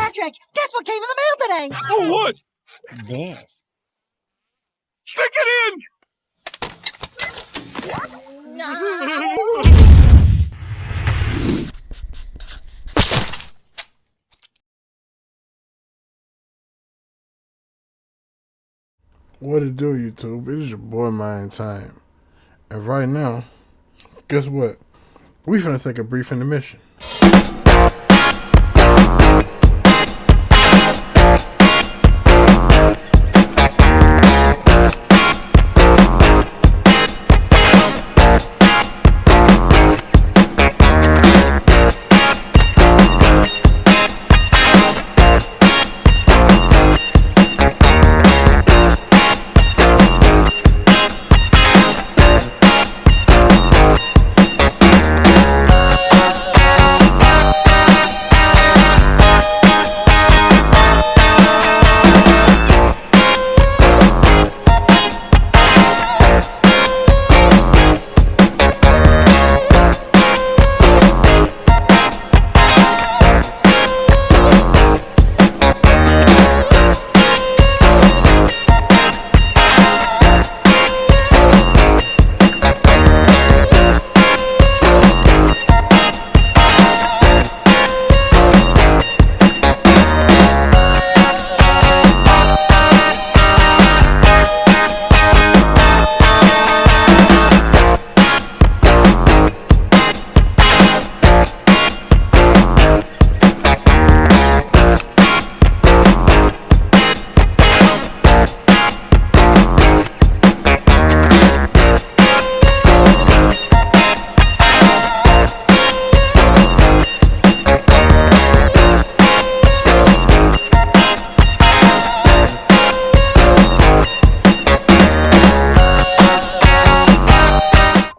Patrick, guess what came in the mail today? Oh, what? This. Stick it in! What it do, YouTube? It is your boy Mind Time. And right now, guess what? We finna take a brief intermission.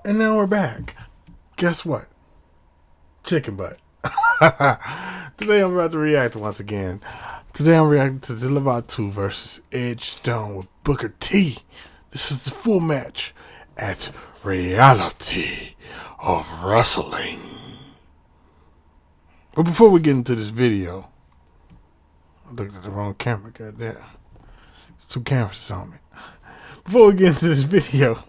And now we're back. Guess what? Chicken butt. Today I'm about to react once again. Today I'm reacting to Zilla Fatu versus Edge Stone with Booker T. This is the full match at Reality of Wrestling. But before we get into this video, I looked at the wrong camera, goddamn. There's two cameras on me. Before we get into this video,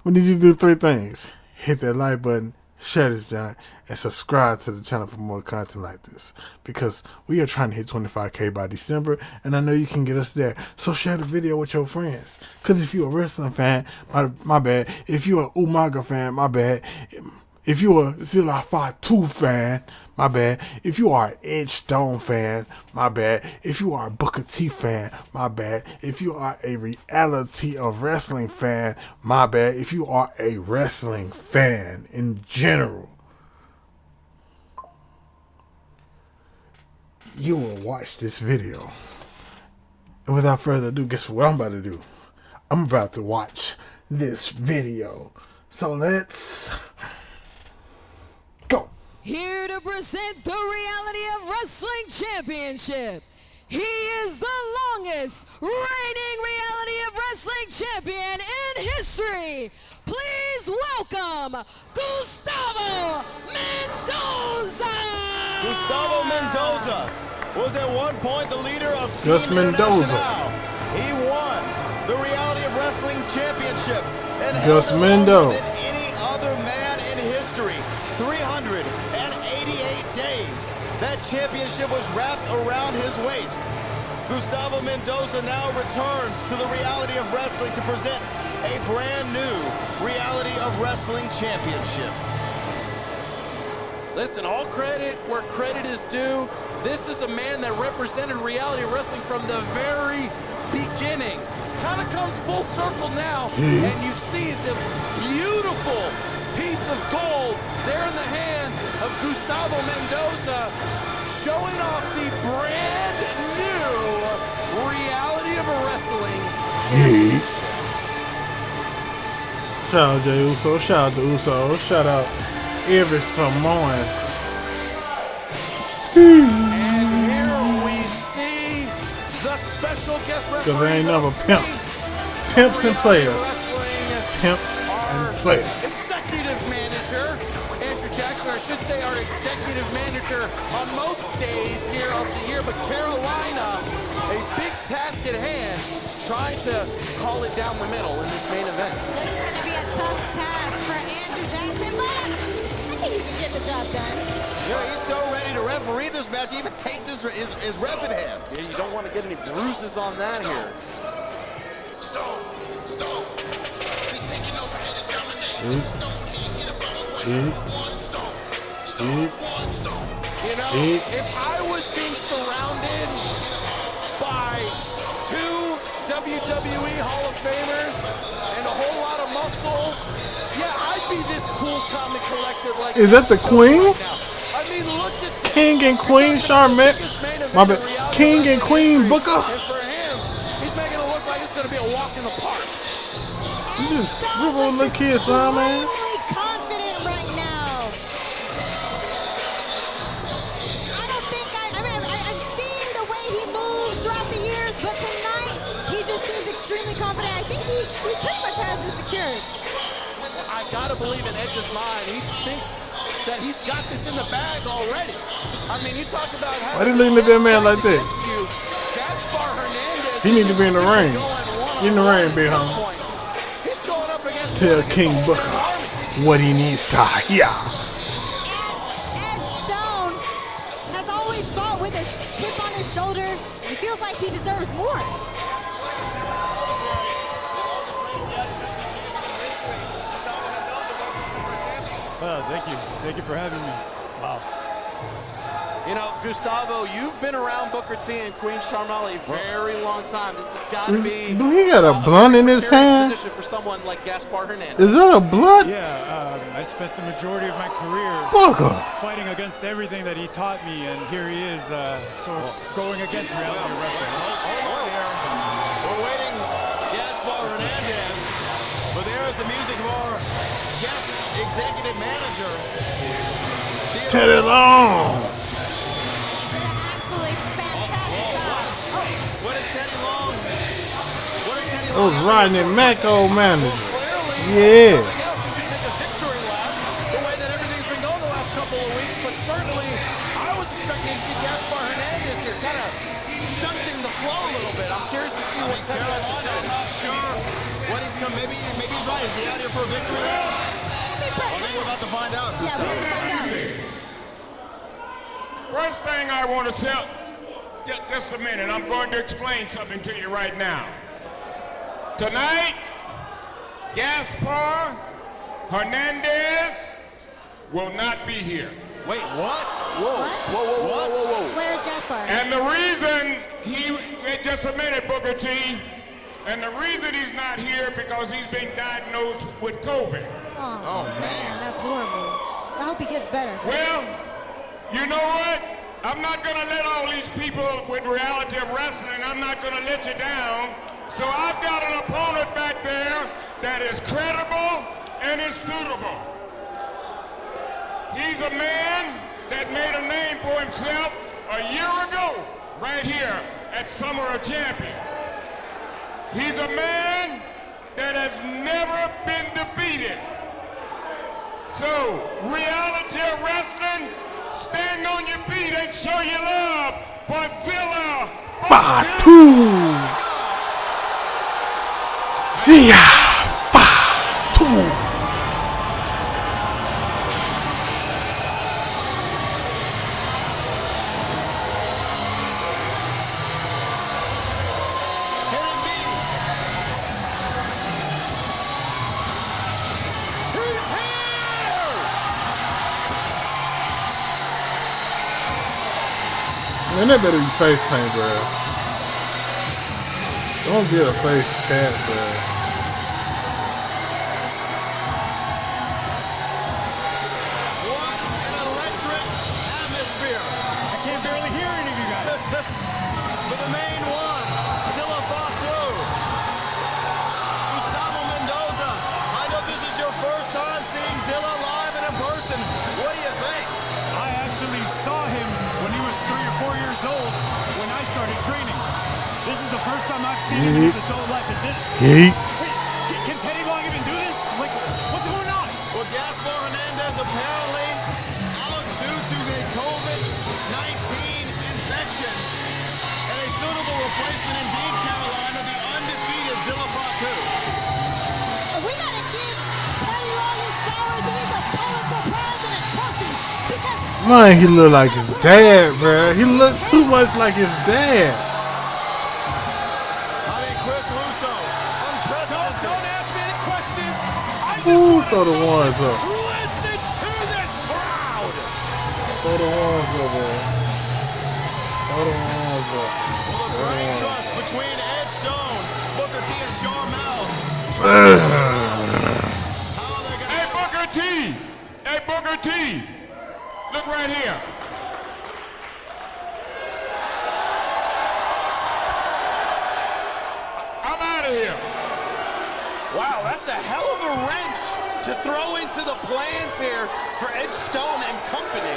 we need you to do three things. Hit that like button, share this joint, and subscribe to the channel for more content like this. Because we are trying to hit 25K by December, and I know you can get us there. So share the video with your friends. Because if you're a wrestling fan, my bad. If you're an Umaga fan, my bad. If you're a Zilla Fatu fan, my bad. If you are an Edge Stone fan, my bad. If you are a Booker T fan, my bad. If you are a Reality of Wrestling fan, my bad. If you are a wrestling fan in general, you will watch this video. And without further ado, guess what I'm about to do? I'm about to watch this video. So let's go. Here to present the Reality of Wrestling Championship. He is the longest reigning Reality of Wrestling champion in history. Please welcome Gustavo Mendoza. Gustavo Mendoza was at one point the leader of Team Gus Mendoza. Internacional. He won the Reality of Wrestling Championship and Gus held it Mendo. longer than any other man in history. 388 days. That championship was wrapped around his waist. Gustavo Mendoza now returns to the Reality of Wrestling to present a brand new Reality of Wrestling Championship. Listen, all credit where credit is due. This is a man that represented Reality of Wrestling from the very beginnings. Kind of comes full circle now, and you see the beautiful piece of gold there in the hands of Gustavo Mendoza, showing off the brand new Reality of Wrestling Championship. Shout out to Uso, shout out to Uso, shout out every Samoan. And here we see the special guest referee. Because there ain't never pimps. Pimps and players. Pimps and players. Executive manager, Andrew Jackson, our should say our executive manager on most days here of the year, but Carolina, a big task at hand, trying to call it down the middle in this main event. This is going to be a tough task for Andrew Jackson, but I think he can get the job done. Yeah, he's so ready to referee this match, even take this his ref in hand. Yeah, you don't want to get any bruises on that here. You know, if I was being surrounded by 2 WWE Hall of Famers and a whole lot of muscle, yeah, I'd be this cool, calm, and collected like Is that the Queen? Right now. I mean, look at this. King and Queen Charlotte. My bad. King and Queen Booker. And for him, he's making it look like it's going to be a walk in the park. You just rip on little kids, son, man. Really confident right now. I don't think I've seen the way he moves throughout the years, but tonight he just seems extremely confident. I think he pretty much has this secured. I gotta believe in Edge's mind. He thinks that he's got this in the bag already. I mean, you talk about how. Why did they look at that man like that? Gaspar Hernandez. He need to be in the ring. Get in the ring, big homie. He's going up against Tell King Booker what he needs to hear. Edge Stone has always fought with a chip on his shoulder. He feels like he deserves more. Thank you. Thank you for having me. Wow. You know, Gustavo, you've been around Booker T and Queen Charlotte a very long time. This has got to be. Do he got a blunt in his hand? Position for someone like Gaspar Hernandez. Is that a blunt? Yeah, I spent the majority of my career Booker. fighting against everything that he taught me, and here he is, going against reality wrestling. Hold on here. We're waiting Gaspar Hernandez, but there's the music of our guest executive manager. Teddy Long. Those Rodney Mack old manager. Yeah. The way that everything's been going the last couple of weeks, but certainly I was expecting to see Gaspar Hernandez here, kind of stunting the flow a little bit. I'm curious to see what Ted has to say. I'm not sure what he's come. Maybe he's right. Is he out here for a victory lap? I think we're about to find out. Yeah, we're gonna find out. First thing I want to say, just a minute, I'm going to explain something to you right now. Tonight, Gaspar Hernandez will not be here. Wait, what? Whoa. Where's Gaspar? And the reason wait just a minute, Booker T, and the reason he's not here because he's been diagnosed with COVID. Oh man, that's horrible. I hope he gets better. Well, you know what? I'm not going to let all these people with reality of wrestling, I'm not going to let you down. So I've got an opponent back there that is credible and is suitable. He's a man that made a name for himself a year ago, right here at Summer of Champions. He's a man that has never been defeated. So, reality of wrestling, stand on your feet and show your love for Zilla. Fatu. Zilla. Fatu. Man, that better be face paint, bro. Don't get a face tat, bro. What an electric atmosphere. I can't barely hear any of you guys. For the main one, Zilla Fatu. Gustavo Mendoza. I know this is your first time seeing Zilla live and in person. What do you think? I actually saw him when he was 3 or 4 years old when I started training. This is the first time I've seen him in his adult life. Yeet. Can Teddy Long even do this? Like, what's going on? Well, Gaspar Hernandez apparently reaction. And a suitable replacement indeed, Carolina, the undefeated Zilla Fatu. We gotta give Teddy all his flowers. He's a Pulitzer Prize and a trophy. Because Man, he look like his dad, bruh. He look too much like his dad. I mean, Chris Russo, unprecedented. Don't ask me any questions. I just Ooh, want throw to the ones up. listen to this crowd. Throw the ones up, man. Throw the ones up. Well, the great trust between Ed Stone, Booker T, and Sharmell. Hey, Booker T! Hey, Booker T! Look right here. I'm out of here. Wow, that's a hell of a wrench to throw into the plans here for Ed Stone and company.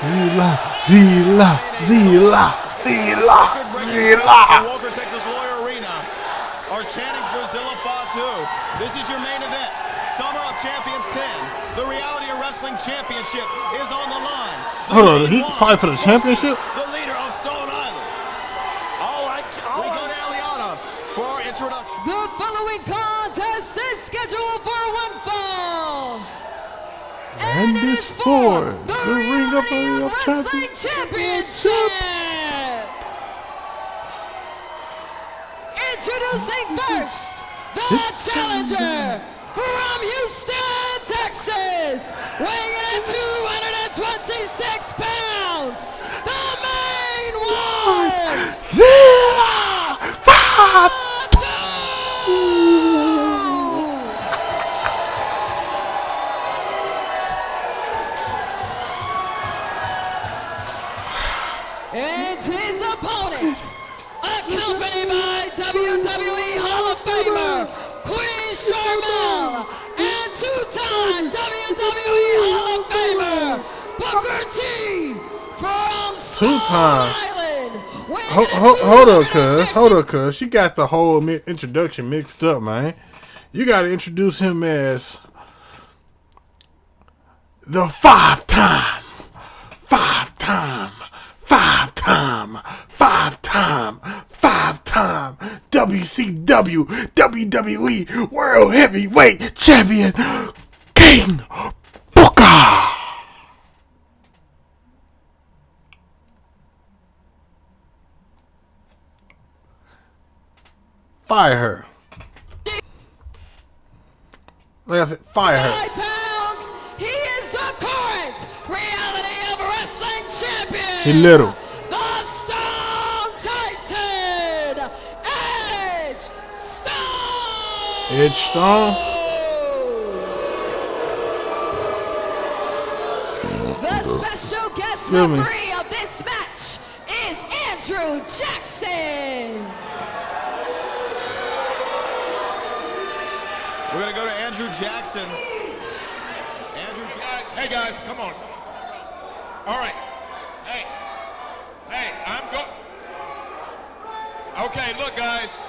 Zilla, Zilla, Zilla, Zilla, Zilla. The Walker Texas Lawyer Arena are chanting for Zilla Fatu. This is your main event. Summer of Champions 10. The Reality of Wrestling Championship is on the line. Hold on, he fight for the championship? The leader of Stone Island. We go to Eliana for our introduction. The following contest is scheduled for one fall. And it it's is for the the Ring of Reality of Honor Wrestling Championship. Introducing first, the challenger from Houston, Texas, weighing in at 226 pounds, the main one, Zilla Fatu. and his opponent, accompanied by WWE Hall of Famer Queen Sharmell and two-time WWE Hall of Famer Booker T from Two-time. Stone Island. Hold up, cuz. She got the whole introduction mixed up, man. You got to introduce him as the five-time WCW, WWE World Heavyweight Champion, King Booker. Fire her. Like I said, fire her. 5 pounds. He is the current Reality of Wrestling Champion. He little. The Stone Titan, Edge Stone. Edge Stone. The special guest Excuse me. referee of this match is Andrew Jackson. We're going to go to Andrew Jackson. Andrew Jackson. Hey guys, come on. All right. Hey, I'm going. Okay, look guys,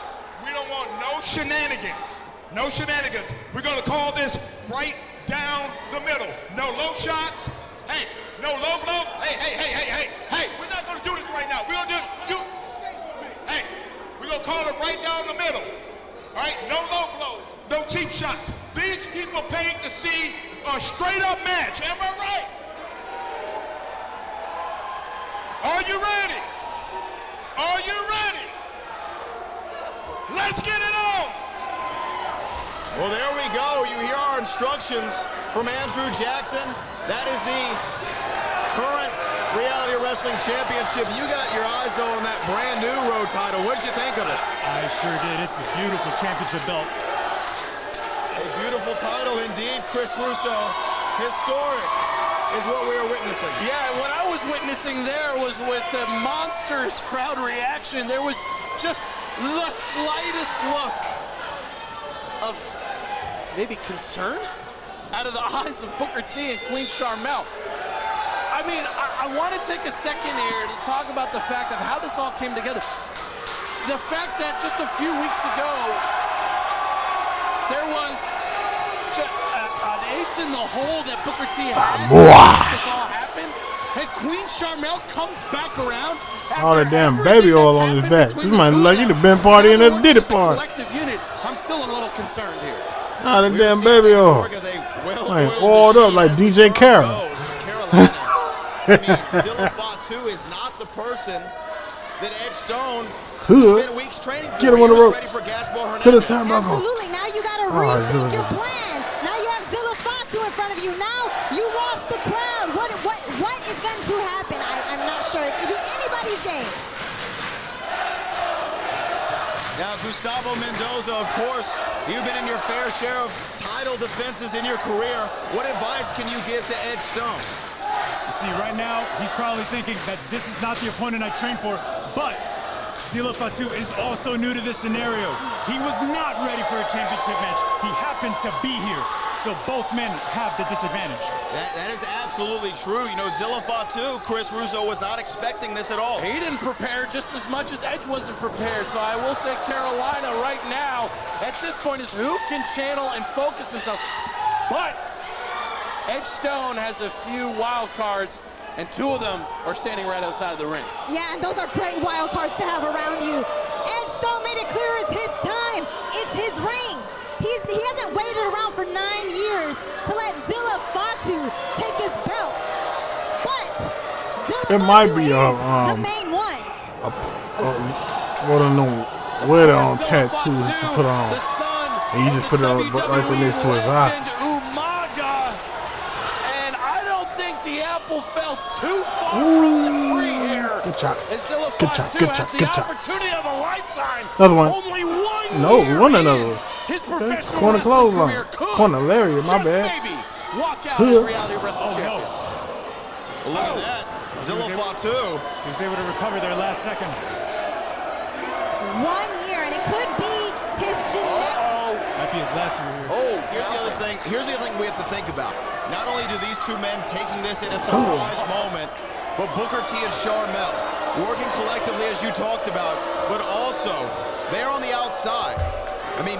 we don't want no shenanigans. No shenanigans. We're gonna call this right down the middle. No low shots. Hey, no low blows. Hey, we're not gonna do this right now. We're gonna do. Hey, we're gonna call it right down the middle. All right, no low blows, no cheap shots. These people paid to see a straight up match. Am I right? Are you ready? Are you ready? Let's get it on. Well, there we go. You hear our instructions from Andrew Jackson. That is the current Reality Wrestling Championship. You got your eyes, though, on that brand new road title. What did you think of it? I sure did. It's a beautiful championship belt. A beautiful title indeed, Chris Russo. Historic is what we are witnessing. Yeah, what I was witnessing there was with the monstrous crowd reaction. There was just the slightest look of maybe concern out of the eyes of Booker T and Queen Sharmell. I mean, I want to take a second here to talk about the fact of how this all came together. The fact that just a few weeks ago, there was an ace in the hole that Booker T had to make this all happen. And Queen Charmel comes back around. All the damn baby oil on his back. This might look like he the been party and a did it party. Collective unit. I'm still a little concerned here. All the damn baby oil. Like oiled up like DJ Carroll. I mean, Zilla Fatu is not the person that Edge Stone spent weeks training for. Get him on the rope. Ready for Gaspar Hernandez. To the turnbuckle. Absolutely. Now you got to rethink your plan. Now you have Zilla Fatu in front of you. Now you lost the crowd. What is going to happen? I'm not sure. It could be anybody's game. Now, Gustavo Mendoza, of course, you've been in your fair share of title defenses in your career. What advice can you give to Edge Stone? You see, right now, he's probably thinking that this is not the opponent I trained for, but Zilla Fatu is also new to this scenario. He was not ready for a championship match. He happened to be here, so both men have the disadvantage. That is absolutely true. You know, Zilla Fatu, Chris Russo was not expecting this at all. He didn't prepare just as much as Edge wasn't prepared, so I will say Carolina right now, at this point, is who can channel and focus themselves. But Edge Stone has a few wild cards, and two of them are standing right outside of the ring. Yeah, and those are great wild cards to have around you. Edge Stone made it clear it's his time. It's his ring. He hasn't waited around for 9 years to let Zilla Fatu take his belt. But Zilla Fatu is the main one. What I know, where the tattoos you put on, and you just put it on right there next to his eye. Fell too far from the tree here. Good shot. Good shot. Good shot. Good shot. Opportunity of a lifetime. Another one. Only one. No, one another. His professional corner clothesline. Could corner lariat. My bad. Maybe walk out as reality wrestling champion. Well, look at that. Zilla Fatu. He was able to recover there last second. 1 year, and it could be his genetic. Might be his last year. Here's the other thing. Here's the other thing we have to think about. Not only do these two men taking this in a surprise moment, but Booker T and Charmel working collectively as you talked about, but also they're on the outside. I mean,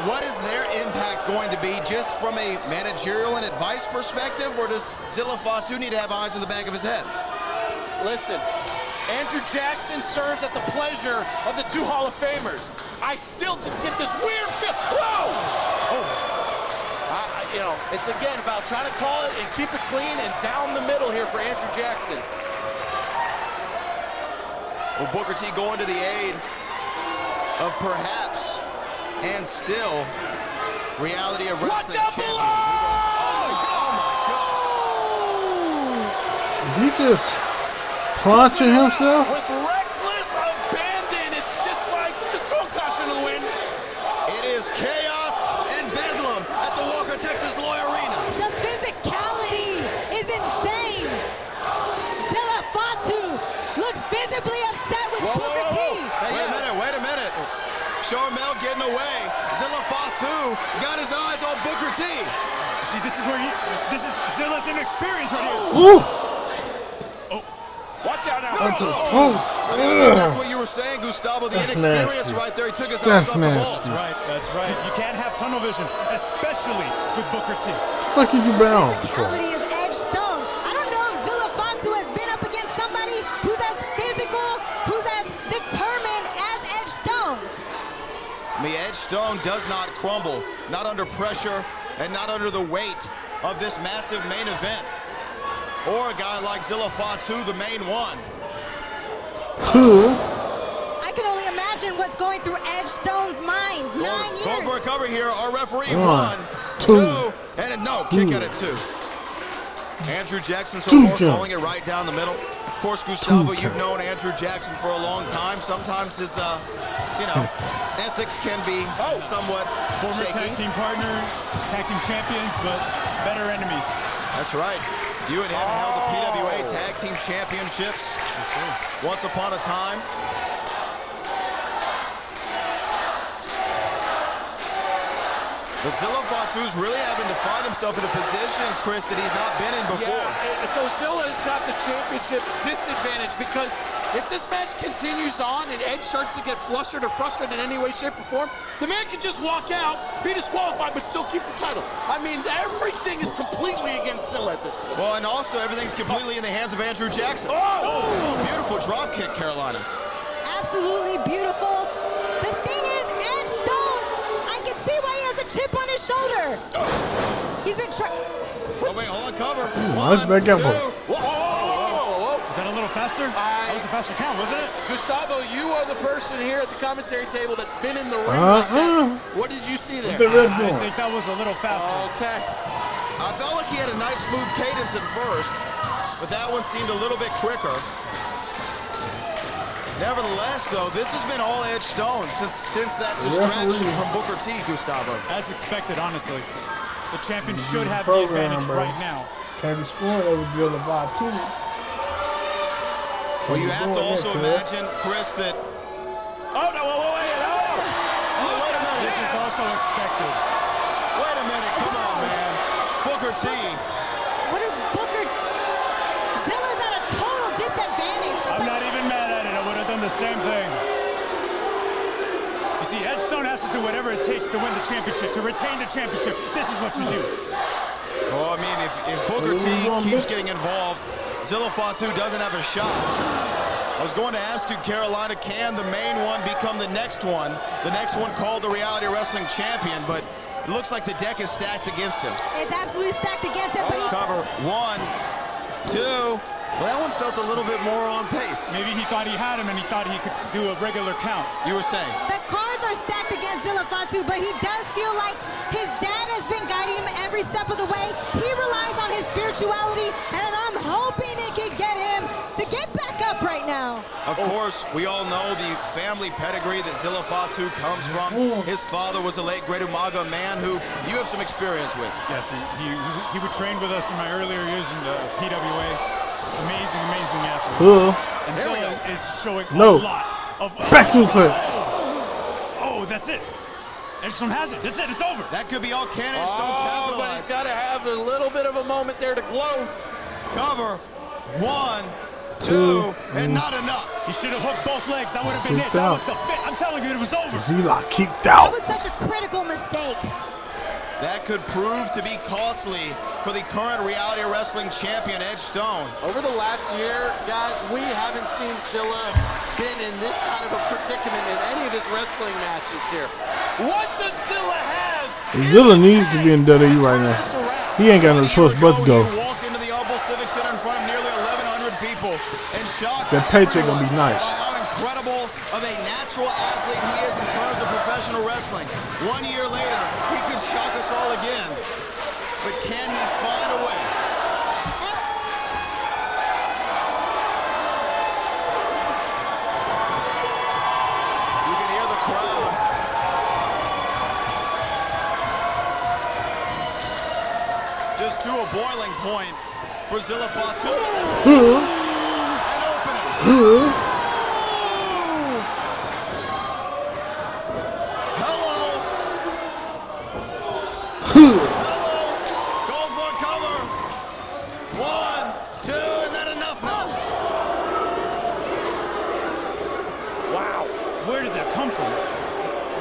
what is their impact going to be just from a managerial and advice perspective, or does Zilla Fatu need to have eyes in the back of his head? Listen, Andrew Jackson serves at the pleasure of the two Hall of Famers. I still just get this weird feel. Whoa! You know, it's again about trying to call it and keep it clean and down the middle here for Andrew Jackson. Well, Booker T going to the aid of perhaps and still reality of wrestling champion. Is he just planching himself? With reckless abandon, it's just like, just throw caution to the wind. It is chaos and bedlam at the Walker, Texas Loy Arena. The physicality is insane. Zilla Fatu looks visibly upset with Booker T. Wait a minute. Charmel getting away. Zilla Fatu got his eyes on Booker T. See, this is Zilla's inexperience right here. Ooh. Watch out now. That's a post. That's what you were saying, Gustavo. The inexperience right there. He took his eyes off the ball. That's right. You can't have tunnel vision, especially with Booker T. What the fuck are you bound for? Physicality of Edge Stone. I don't know if Zilla Fatu has been up against somebody who's as physical, who's as determined as Edge Stone. I mean, Edge Stone does not crumble, not under pressure, and not under the weight of this massive main event. Or a guy like Zilla Fatu, the main one. I can only imagine what's going through Edge Stone's mind. 9 years. Going for a cover here. Our referee, 1, 2, and no, kick out at 2. Andrew Jackson so far calling it right down the middle. Of course, Gustavo, you've known Andrew Jackson for a long time. Sometimes his, ethics can be somewhat former shaky. tag team partner, tag team champions, but better enemies. That's right. You and him held the PWA Tag Team Championships once upon a time. But Zilla Fatu's really having to find himself in a position, Chris, that he's not been in before. Yeah, so Zilla's got the championship disadvantage because if this match continues on and Edge starts to get flustered or frustrated in any way, shape, or form, the man can just walk out, be disqualified, but still keep the title. I mean, everything is completely against Zilla at this point. Well, and also everything's completely in the hands of Andrew Jackson. Oh! Beautiful drop kick, Carolina. Absolutely beautiful. The thing is, Edge Stone, I can see why he has a chip on his shoulder. He's been trying. Oh, wait, hold on, cover. Nice back elbow. Whoa. Is that a little faster? That was a faster count, wasn't it? Gustavo, you are the person here at the commentary table that's been in the ring like that. What did you see there? I think that was a little faster. Okay. I felt like he had a nice smooth cadence at first, but that one seemed a little bit quicker. Nevertheless, though, this has been all Edge Stone since that distraction from Booker T, Gustavo. As expected, honestly. The champion should have the advantage right now. Can't be scoring over Zilla Fatu. Well, you have to also imagine, Chris, that... Oh, no, wait, no. Oh, wait a minute. This is also expected. Wait a minute, come on, man. Booker T. What is Booker? Zilla's at a total disadvantage. I'm not even mad at it. I would have done the same thing. You see, Edge Stone has to do whatever it takes to win the championship, to retain the championship. This is what you do. Well, I mean, if Booker T keeps getting involved, Zilla Fatu doesn't have a shot. I was going to ask you, Carolina, can the main one become the next one? The next one called the Reality Wrestling Champion, but it looks like the deck is stacked against him. It's absolutely stacked against him. But Cover, 1, 2. Well, that one felt a little bit more on pace. Maybe he thought he had him and he thought he could do a regular count. You were saying? the cards are stacked against Zilla Fatu, but he does feel like his dad has been guiding him every step of the way. He relies on his spirituality, and I'm hoping it can get him to get back up right now. Of course, we all know the family pedigree that Zilla Fatu comes from. His father was a late great Umaga man who you have some experience with. Yes, he would train with us in my earlier years in the PWA. Amazing athlete. And Zilla is showing a lot of... Back suplex. Oh, that's it. Edgestone has it. That's it. It's over. That could be all can Edgestone capitalize. But he's got to have a little bit of a moment there to gloat. Cover. 1, 2, and not enough. He should have hooked both legs. That would have been it. That was the fit. I'm telling you, it was over. Zilla kicked That out. was such a critical mistake. That could prove to be costly for the current Reality Wrestling champion, Edge Stone. Over the last year, guys, we haven't seen Zilla been in this kind of a predicament in any of his wrestling matches here. What does Zilla have? Zilla needs to be in WWE right now. He ain't got no choice but to go. He walked into the Elbow Civic Center in front of nearly 1,100 people and shocked That paycheck everyone gonna be nice. by how incredible of a natural athlete he is in terms of professional wrestling. 1 year later, he could shock us all again. But can he find a way? You can hear the crowd. Just to a boiling point for Zilla Fatu. And opening.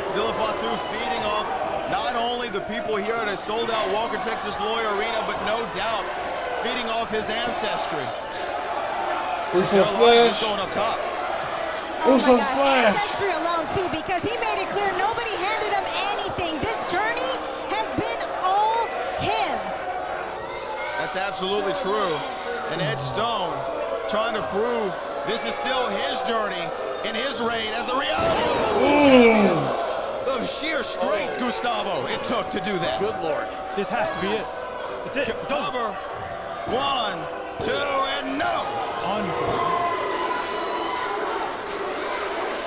Zilla Fatu feeding off not only the people here at a sold-out Walker, Texas Lawyer Arena, but no doubt feeding off his ancestry. Uso splash. Just going up top. Uso my gosh, splash. ancestry alone too, because he made it clear nobody handed him anything. This journey has been all him. That's absolutely true. And Edge Stone trying to prove this is still his journey in his reign as the reality of sheer strength, Gustavo, it took to do that. Good Lord. This has to be it. It's it. It's over. Cover. 1, 2, and no.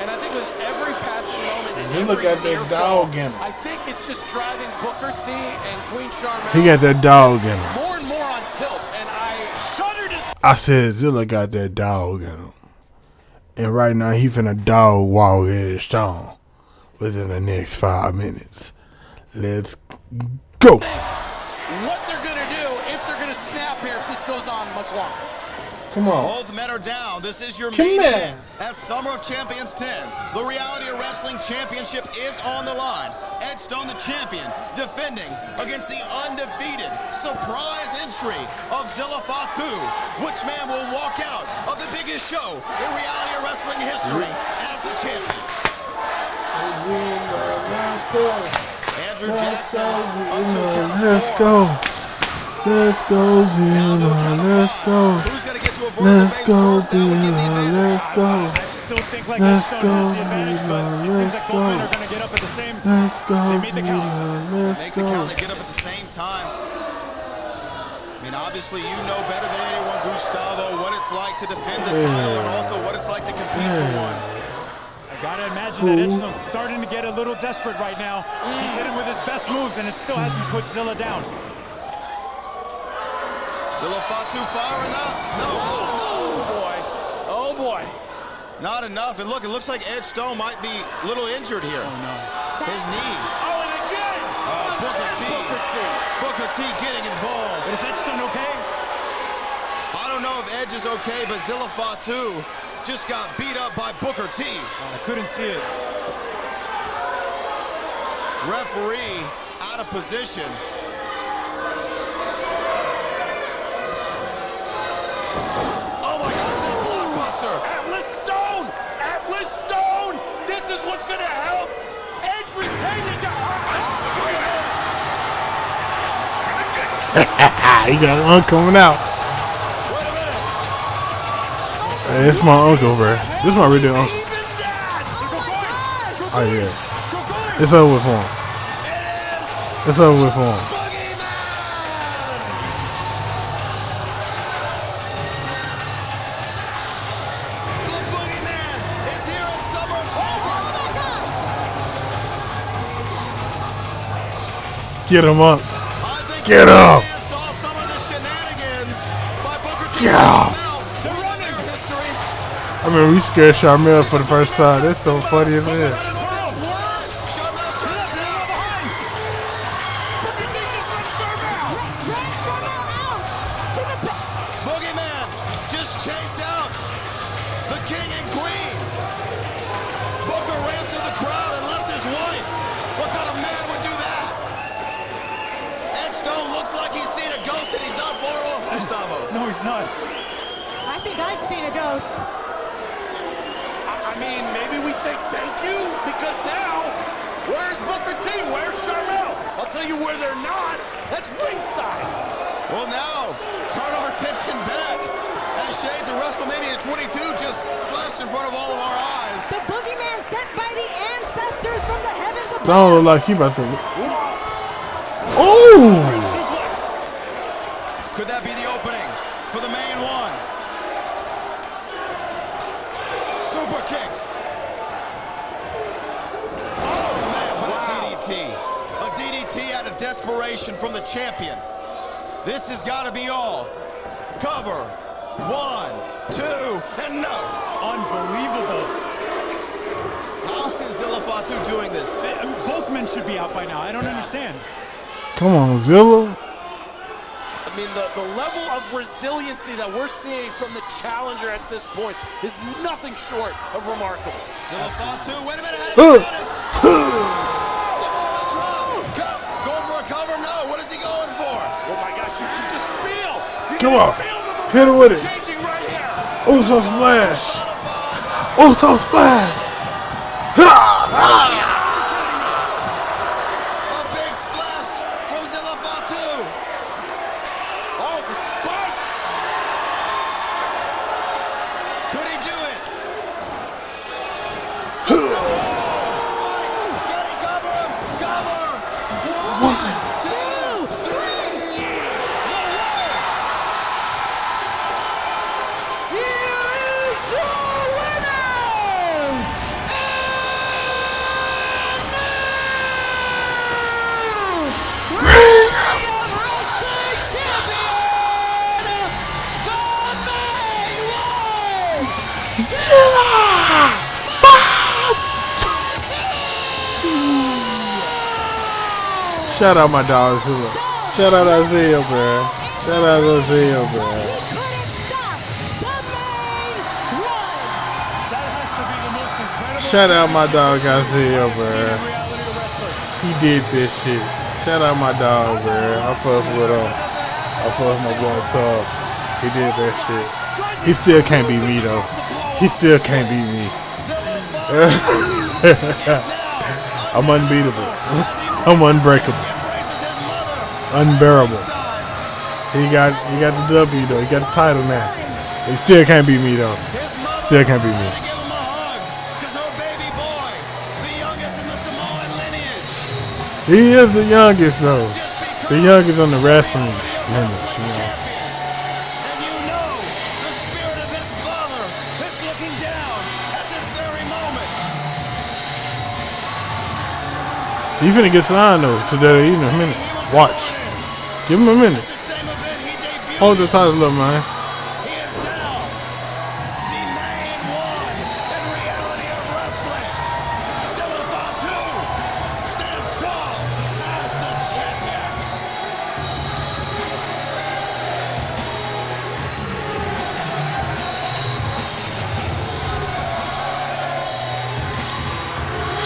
And I think with every passing moment and Zilla every got that near dog fall, in him. I think it's just driving Booker T and Queen Charmaine He got that dog in him. more and more on tilt, and I shudder to I said Zilla got that dog in him. And right now he finna dog walk Edge Stone within the next 5 minutes. Let's Go. What they're going to do if they're going to snap here if this goes on much longer. Come on. Both men are down. This is your Come main on. event at Summer of Champions 10. The Reality of Wrestling Championship is on the line. Ed Stone, the champion, defending against the undefeated surprise entry of Zilla Fatu. Which man will walk out of the biggest show in Reality of Wrestling history as the champion? Andrew Jackson. Let's go. Let's go, Zilla. Let's go. Who's going to get to avoid Let's the go, base first? That would get the Zilla. advantage. Let's go. I still think like Let's Stone go, has the advantage, but it seems Let's like go. both men are going to get up at the same. Let's go, They made the count. Zilla. Let's Make the go. count and get up at the same time. I mean, obviously, you know better than anyone, Gustavo, what it's like to defend the title and also what it's like to compete for one. I gotta imagine that Edgestone's starting to get a little desperate right now. He's hitting with his best moves, and it still hasn't put Zilla down. Zilla Fatu firing up. No, Oh, boy. Oh, boy. not enough. And look, it looks like Edge Stone might be a little injured here. Oh, no. His knee. Oh, and again. Booker T. Booker T. Booker T getting involved. But is Edgestone okay? I don't know if Edge is okay, but Zilla Fatu just got beat up by Booker T. I couldn't see it. Referee out of position. Oh my God, is that blockbuster? Atlas Stone. Atlas Stone. This is what's going to help Edge retain the He got an uncle coming out. Wait a minute. Hey, it's my uncle, bro. This is my real uncle. Even that. Oh, yeah. It's over with for him. It's over with for him. The Boogeyman is here at Summer of Champions. Get him up. I think Get the up. Boogeyman saw some of the shenanigans by Booker T. Get up. They're running history. I mean, we scared Charmel for the first time. That's so funny as hell. Charmel's trying to get out behind. Boogeyman just chased out the king and queen. Booker ran through the crowd and left his wife. What kind of man would do that? Ed Stone looks like he's seen a ghost and he's not far off, Gustavo. No, he's not. I think I've seen a ghost. I mean, maybe we say thank you because now, where's Booker T? Where's Charmel? I'll tell you where they're not. That's ringside. Well, now, turn our attention back as shades of WrestleMania 22 just flashed in front of all of our eyes. The boogeyman sent by the ancestors from the heavens above. Don't look like he about to. Oh! Suplex. Could that be the opening for the main one? Super kick. Oh, man, but a DDT. A DDT out of desperation from the champion. This has got to be all. Cover. 1, 2, and no. Unbelievable. How is Zilla Fatu doing this? Both men should be out by now. I don't understand. Come on, Zilla. I mean, the level of resiliency that we're seeing from the challenger at this point is nothing short of remarkable. Zilla Fatu, wait a minute. Going for a cover? No. What is he going for? Oh my gosh, you can just feel. Come on. Feel the Hit him with it. changing right here. Uso splash. Uso splash. A big splash from Zilla Fatu. Oh, the spike. Could he do it? Can he cover him? Cover. 1, 2, 3. Shout out my dog Zilla. Shout out Isaiah, bro. Shout out Isaiah, bro. He couldn't stop the main one. That has to be the most incredible. Shout out my dog Isaiah, bro. Reality wrestler. He did this shit. Shout out my dog, bro. I fuss with him. I fuss with my boy Tub. He did that shit. He still can't beat me though. He still can't beat me. I'm unbeatable. I'm unbreakable. Unbearable. He got the W though. He got the title now. He still can't beat me though. Still can't beat me. He is the youngest though. The youngest on the wrestling lineage, you know. And you know the spirit of his father is looking down at this very moment. He finna get signed though today in a minute. Watch. Give him a minute. The same event he debuted. Hold the title up, man. He is now the main one in reality of wrestling. Zilla Fatu stands tall as the champion.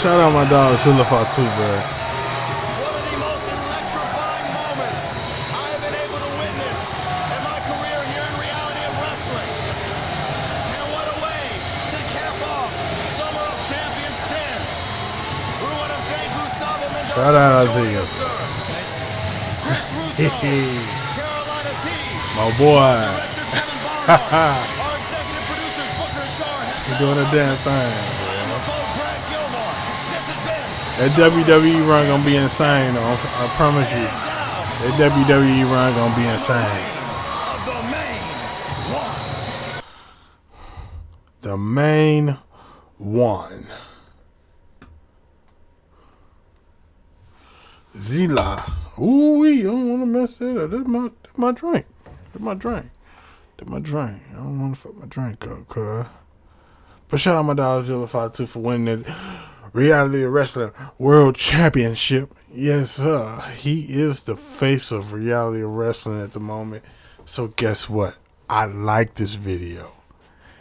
Shout out my dog Zilla Fatu, bro. One of the most electrifying moments I have been able to witness in my career here in reality of wrestling. And what a way to cap off Summer of Champions 10. We want to thank Gustavo Mendoza Shout out for joining Isaiah. us, sir. Chris Russo, Carolina T, My boy. Director Kevin Bonner, our executive producers Booker and Shar, He doing a damn thing. and the boat Brad Gilmore. This has been That WWE run gonna be insane, though. I promise you. That WWE run gonna be insane. of the main one. The main one. Zilla. Ooh, I don't want to mess that up. That's my drink. That's my drink. That's my drink. I don't want to fuck my drink up, cuz. But shout out my dog Zilla Fatu for winning the Reality Wrestling World Championship. Yes, sir. He is the face of Reality Wrestling at the moment. So guess what? I like this video.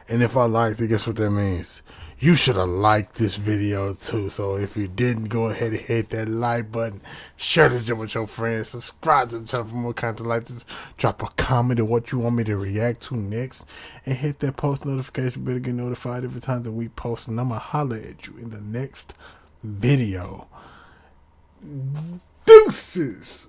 And if I liked it, guess what that means? You should have liked this video too. So if you didn't, go ahead and hit that like button. Share this with your friends. Subscribe to the channel for more content like this. Drop a comment of what you want me to react to next. And hit that post notification bell to get notified every time that we post. And I'm going to holler at you in the next video. Deuces.